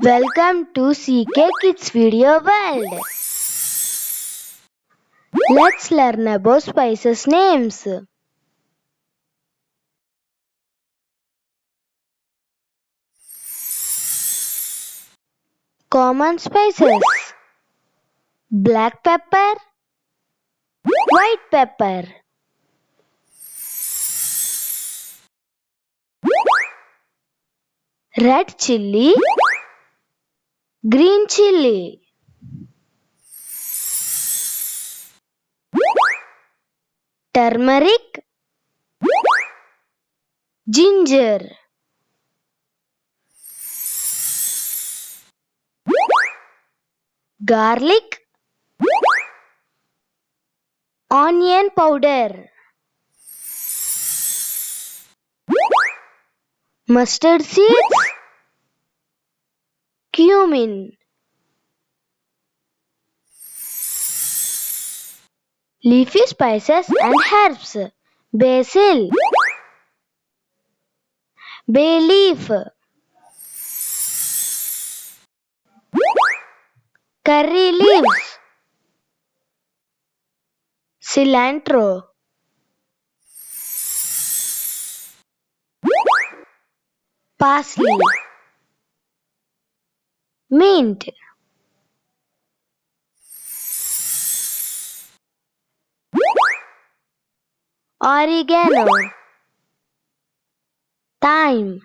Welcome to CK Kids Video World. Let's learn about spices names. Common spices: black pepper, white pepper, red chili, green chili, turmeric, ginger, garlic, onion powder, mustard seeds, cumin, leafy spices and herbs: basil, bay leaf, curry leaves, cilantro, parsley, mint, oregano, thyme,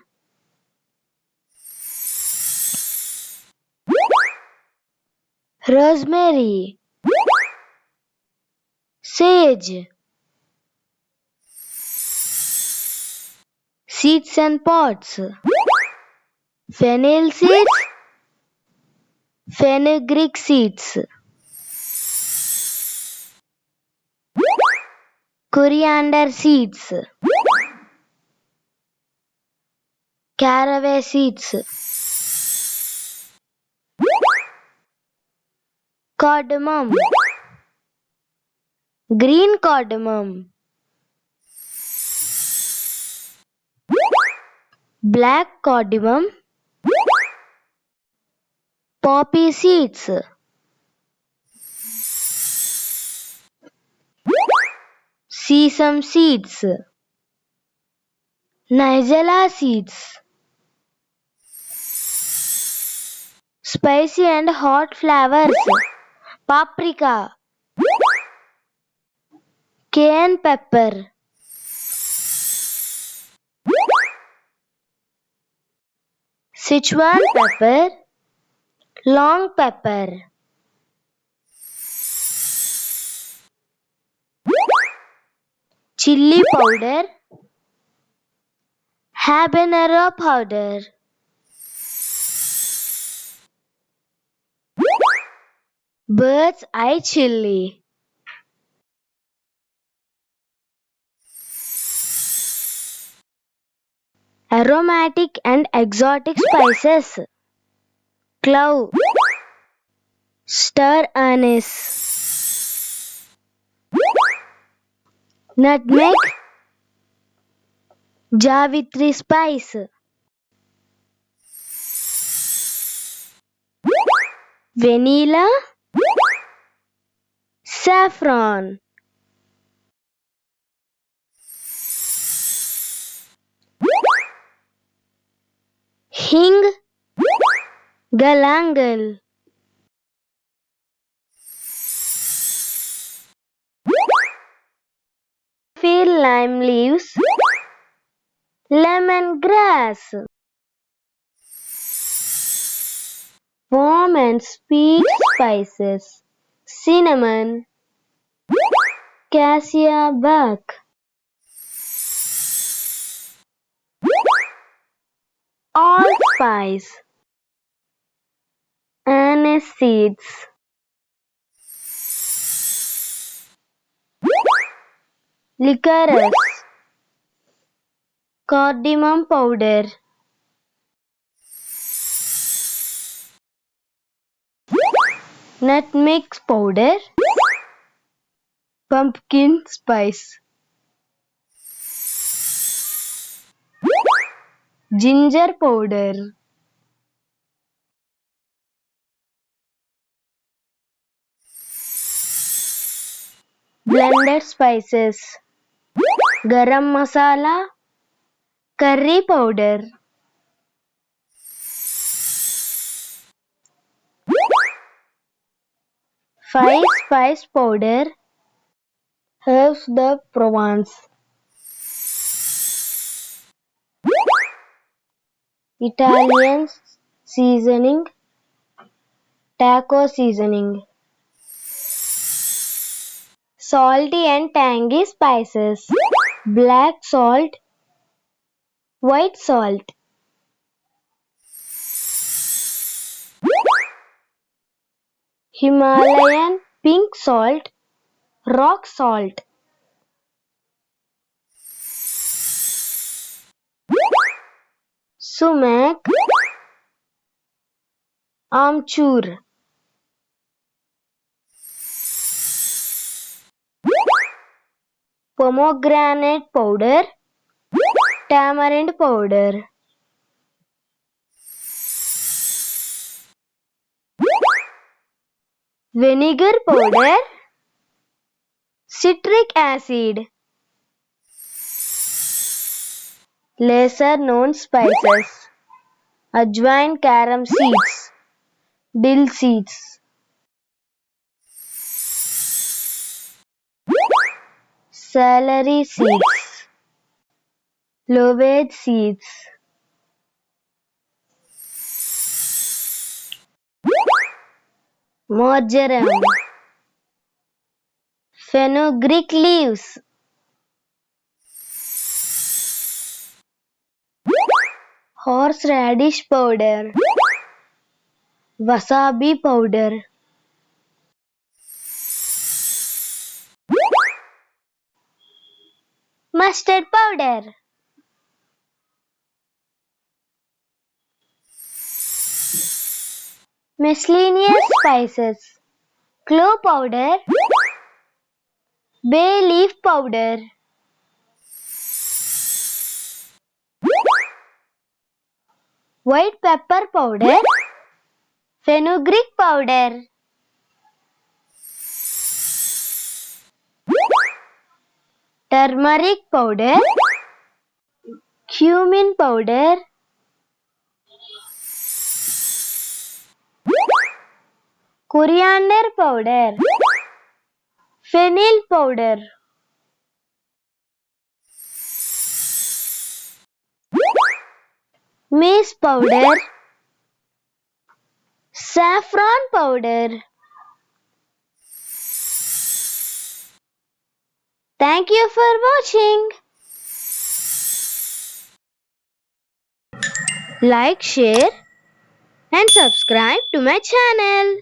rosemary, sage, seeds and pods: fennel seeds, fenugreek seeds, coriander seeds, caraway seeds, cardamom, green cardamom, black cardamom, poppy seeds, sesame seeds, nigella seeds, spicy and hot flavors: paprika, cayenne pepper, Sichuan pepper, long pepper, chili powder, habanero powder, bird's eye chili, aromatic and exotic spices: clove, star anise, nutmeg, Javitri spice, vanilla, saffron, hing, galangal, feel lime leaves, lemongrass, warm and sweet spices: cinnamon, cassia bark, allspice, anise seeds, licorice, cardamom powder, nutmeg powder, pumpkin spice, ginger powder. blended spices, garam masala, curry powder, 5 spice powder, herbs de Provence, Italian seasoning, taco seasoning, salty and tangy spices, black salt, white salt, Himalayan pink salt, rock salt, sumac, amchur, pomegranate powder, tamarind powder, vinegar powder, citric acid, lesser known spices, ajwain carom seeds, dill seeds, celery seeds, lovage seeds, marjoram, fenugreek leaves, horseradish powder, wasabi powder, mustard powder, miscellaneous spices, clove powder, bay leaf powder, white pepper powder, fenugreek powder, turmeric powder, cumin powder, coriander powder, fennel powder, mace powder, saffron powder. Thank you for watching. Like, share and subscribe to my channel.